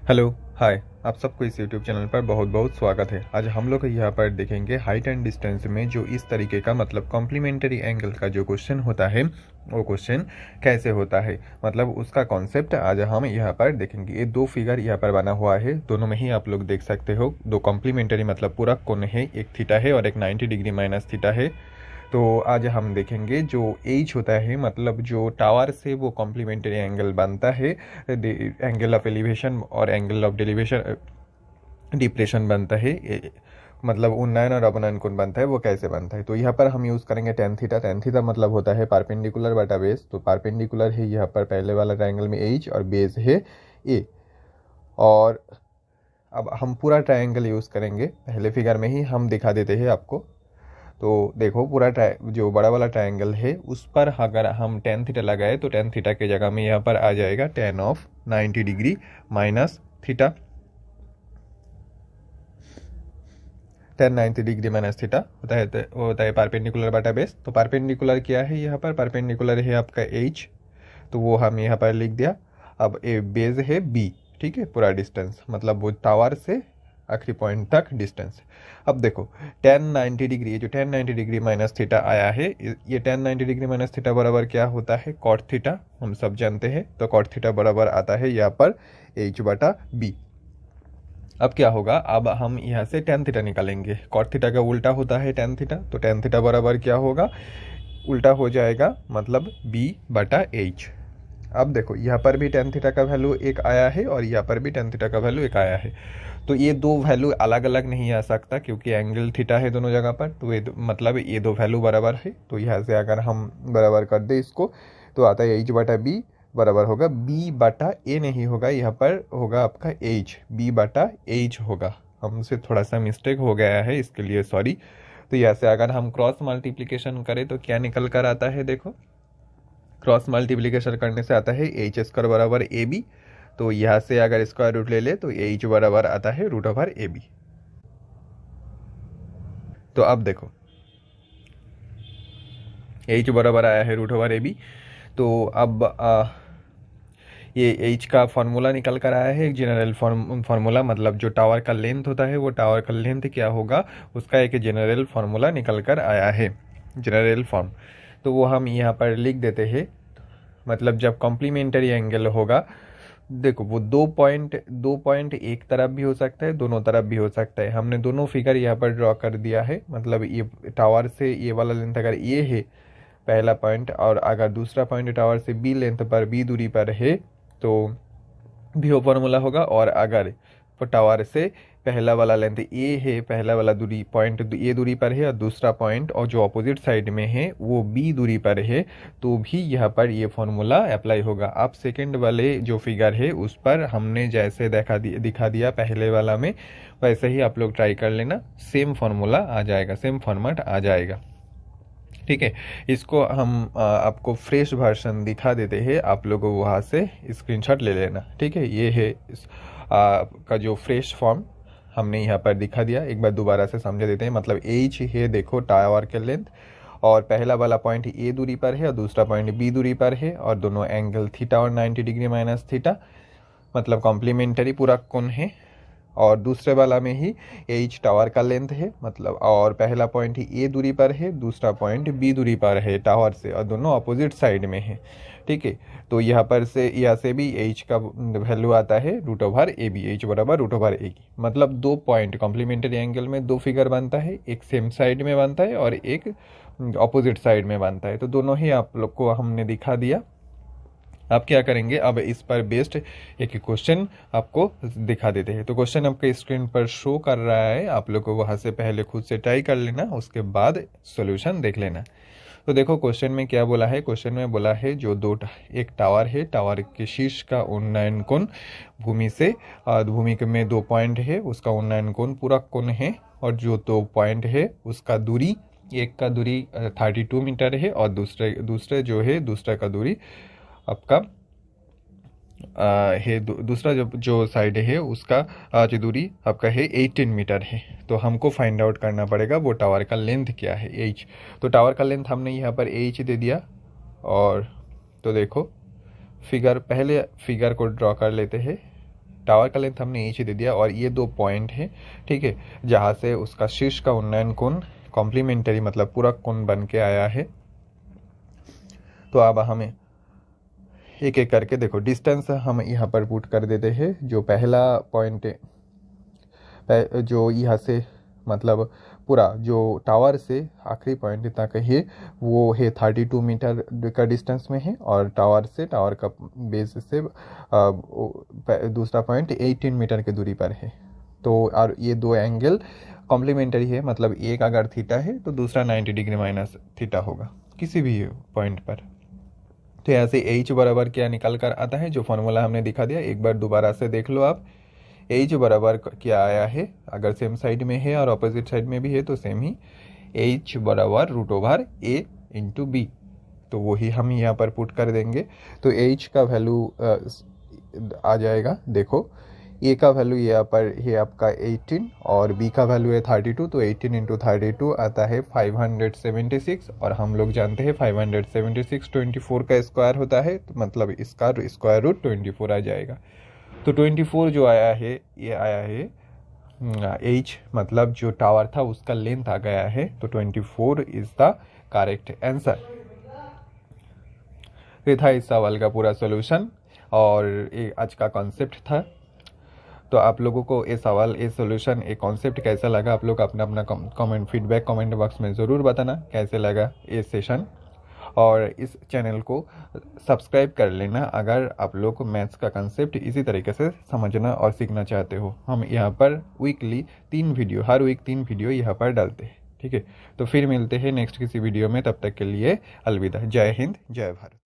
Hello hi. आप सबको इस यूट्यूब चैनल पर बहुत बहुत स्वागत है। आज हम लोग यहाँ पर देखेंगे हाइट एंड डिस्टेंस में जो इस तरीके का मतलब कॉम्प्लीमेंट्री एंगल का जो क्वेश्चन होता है वो क्वेश्चन कैसे होता है, मतलब उसका कॉन्सेप्ट आज हम यहाँ पर देखेंगे। ये दो फिगर यहाँ पर बना हुआ है, दोनों में ही आप लोग देख सकते हो दो कॉम्प्लीमेंट्री मतलब पूरा कोण है, एक थीटा है और एक 90 डिग्री माइनस थीटा है। तो आज हम देखेंगे जो एज होता है मतलब जो टावर से वो कॉम्प्लीमेंट्री एंगल बनता है, एंगल ऑफ एलिवेशन और एंगल ऑफ डेलिवेशन डिप्रेशन बनता है, मतलब उन्नयन और अपनयन कोण बनता है वो कैसे बनता है। तो यहाँ पर हम यूज़ करेंगे टेन थीटा। टेन थीटा मतलब होता है पारपेंडिकुलर बटा बेस। तो पारपेंडिकुलर है यहाँ पर पहले वाला ट्रायंगल में एच और बेस है ए। और अब हम पूरा ट्रायंगल यूज़ करेंगे, पहले फिगर में ही हम दिखा देते हैं आपको। तो देखो पूरा जो बड़ा वाला ट्रायंगल है उस पर अगर हम टेन थीटा लगाए तो टेन थीटा की जगह में यहाँ पर आ जाएगा ten of 90 degree minus theta. Ten 90 degree minus theta होता है पारपेंडिकुलर बटा बेस। तो पारपेंडिकुलर क्या है, यहाँ पर पारपेंडिकुलर है आपका एच, तो वो हम यहाँ पर लिख दिया। अब ए बेस है बी, ठीक है, पूरा डिस्टेंस मतलब वो टावर से आखिरी पॉइंट तक डिस्टेंस। अब देखो टेन 90 डिग्री, ये जो टेन 90 डिग्री माइनस थीटा आया है, ये टेन 90 डिग्री माइनस थीटा बराबर क्या होता है, कॉट थीटा, हम सब जानते हैं। तो कॉट थीटा बराबर आता है यहाँ पर एच बटा बी। अब क्या होगा, अब हम यहाँ से टेन थीटा निकालेंगे। कॉट थीटा का उल्टा होता है टेन थीटा, तो टेन थीटा बराबर क्या होगा, उल्टा हो जाएगा मतलब बी बटा एच। अब देखो यहाँ पर भी टेन थीटा का वैल्यू एक आया है और यहाँ पर भी टेन थीटा का वैल्यू एक आया है। तो ये दो वैल्यू अलग अलग नहीं आ सकता क्योंकि एंगल थीटा है दोनों जगह पर। तो ये मतलब ये दो वैल्यू बराबर है। तो यहाँ से अगर हम बराबर कर दे इसको तो आता है एच बटा बी बराबर होगा बी बटा ए, नहीं होगा यहाँ पर, होगा आपका एच, बी बटा एच होगा। हमसे थोड़ा सा मिस्टेक हो गया है, इसके लिए सॉरी। तो यहाँ से अगर हम क्रॉस मल्टीप्लीकेशन करें तो क्या निकल कर आता है, देखो क्रॉस मल्टीप्लीकेशन करने से आता है एच स्क्वायर बराबर ए बी। तो यहाँ से अगर स्क्वायर रूट ले ले तो एच बराबर आता है रूट ओवर ए बी। तो अब देखो एच बराबर आया है रूट ओवर ए बी। तो अब ये एच का फॉर्मूला निकल कर आया है, एक जनरल फार्मूला, मतलब जो टावर का लेंथ होता है वो टावर का लेंथ क्या होगा उसका एक जनरल फार्मूला निकल कर आया है, जनरल फॉर्म। तो वो हम यहाँ पर लिख देते हैं। मतलब जब कॉम्प्लीमेंट्री एंगल होगा, देखो वो दो पॉइंट एक तरफ भी हो सकता है, दोनों तरफ भी हो सकता है। हमने दोनों फिगर यहाँ पर ड्रॉ कर दिया है। मतलब ये टावर से ये वाला लेंथ अगर ये है पहला पॉइंट, और अगर दूसरा पॉइंट टावर से बी लेंथ पर बी दूरी पर है तो भी वो फॉर्मूला होगा। और अगर टावर से पहला वाला लेंथ ए है, पहला वाला दूरी पॉइंट ए दूरी पर है और दूसरा पॉइंट और जो अपोजिट साइड में है वो बी दूरी पर है, तो भी यहाँ पर ये फॉर्मूला अप्लाई होगा। आप सेकंड वाले जो फिगर है उस पर हमने जैसे दिखा दिया पहले वाला में, वैसे ही आप लोग ट्राई कर लेना, सेम फॉर्मूला आ जाएगा, सेम फॉर्मेट आ जाएगा, ठीक है। इसको हम आपको फ्रेश वर्जन दिखा देते हैं, आप लोगों को वहाँ से स्क्रीनशॉट ले लेना, ठीक है। ये है का जो फ्रेश फॉर्म हमने यहाँ पर दिखा दिया, एक बार दोबारा से समझा देते हैं। मतलब एच है, देखो टावर के लेंथ, और पहला वाला पॉइंट ए दूरी पर है और दूसरा पॉइंट बी दूरी पर है, और दोनों एंगल थीटा और 90 डिग्री माइनस थीटा, मतलब कॉम्प्लीमेंट्री पूरा कोण है। और दूसरे वाला में ही एच टावर का लेंथ है, मतलब और पहला पॉइंट ही ए दूरी पर है, दूसरा पॉइंट बी दूरी पर है टावर से, और दोनों अपोजिट साइड में है, ठीक है। तो यहाँ पर से यहाँ से भी एच का वैल्यू आता है root over A B, H बराबर रूट ओवर ए की। मतलब दो पॉइंट कॉम्प्लीमेंट्री एंगल में दो फिगर बनता है, एक सेम साइड में बनता है और एक अपोजिट साइड में बनता है। तो दोनों ही आप लोग को हमने दिखा दिया। आप क्या करेंगे, अब इस पर बेस्ड एक क्वेश्चन आपको दिखा देते हैं। तो क्वेश्चन आपके स्क्रीन पर शो कर रहा है, आप लोग को वहाँ से पहले खुद से ट्राई कर लेना, उसके बाद सॉल्यूशन देख लेना। तो देखो क्वेश्चन में क्या बोला है, क्वेश्चन में बोला है जो एक टावर है, टावर के शीर्ष का उन्नयन कोण भूमि से, भूमि में दो पॉइंट है, उसका उन्नयन कोण पूरा कोण है, और जो दो पॉइंट है उसका दूरी, एक का दूरी 32 मीटर है और दूसरे जो है दूसरा का दूरी आपका है, दूसरा जो साइड है उसका जो दूरी आपका है 18 मीटर है। तो हमको फाइंड आउट करना पड़ेगा वो टावर का लेंथ क्या है, एच। तो टावर का लेंथ हमने यहाँ पर एच दे दिया। और तो देखो पहले फिगर को ड्रॉ कर लेते हैं। टावर का लेंथ हमने एच दे दिया और ये 2 पॉइंट है, ठीक है, जहाँ से उसका शीर्ष का उन्नयन कोण कॉम्प्लीमेंटरी मतलब पूरक कोण बन के आया है। तो अब हमें एक एक करके देखो, डिस्टेंस हम यहाँ पर पुट कर देते हैं। जो पहला पॉइंट है जो यहाँ से मतलब पूरा जो टावर से आखिरी पॉइंट तक है वो है 32 मीटर का डिस्टेंस में है, और टावर से टावर का बेस से दूसरा पॉइंट 18 मीटर की दूरी पर है। तो और ये 2 एंगल कॉम्प्लीमेंटरी है, मतलब एक अगर थीटा है तो दूसरा 90 डिग्री माइनस थीटा होगा किसी भी पॉइंट पर। तो यहाँ से एच बराबर क्या निकल कर आता है, जो फॉर्मूला हमने दिखा दिया, एक बार दोबारा से देख लो आप। एच बराबर क्या आया है, अगर सेम साइड में है और ऑपोजिट साइड में भी है तो सेम ही, एच बराबर √a/b। तो वही हम यहाँ पर पुट कर देंगे। तो एच का वैल्यू आ जाएगा, देखो ए का वैल्यू यहाँ पर है आपका 18 और बी का वैल्यू है 32। तो 18 × 32 आता है 576, और हम लोग जानते हैं 576 24 का स्क्वायर होता है, तो मतलब इसका स्क्वायर रूट 24 आ जाएगा। तो 24 जो आया है ये आया है एच, मतलब जो टावर था उसका लेंथ आ गया है। तो 24 इज द करेक्ट आंसर। ये था इस सवाल का पूरा सॉल्यूशन और ये आज का कॉन्सेप्ट था। तो आप लोगों को ये सवाल, ये सॉल्यूशन, ये कॉन्सेप्ट कैसा लगा, आप लोग अपना अपना कमेंट फीडबैक कमेंट बॉक्स में ज़रूर बताना कैसे लगा ये सेशन। और इस चैनल को सब्सक्राइब कर लेना अगर आप लोग को मैथ्स का कंसेप्ट इसी तरीके से समझना और सीखना चाहते हो। हम यहाँ पर वीकली 3 वीडियो, हर वीक 3 वीडियो यहाँ पर डालते हैं, ठीक है। तो फिर मिलते हैं नेक्स्ट किसी वीडियो में, तब तक के लिए अलविदा। जय हिंद, जय भारत।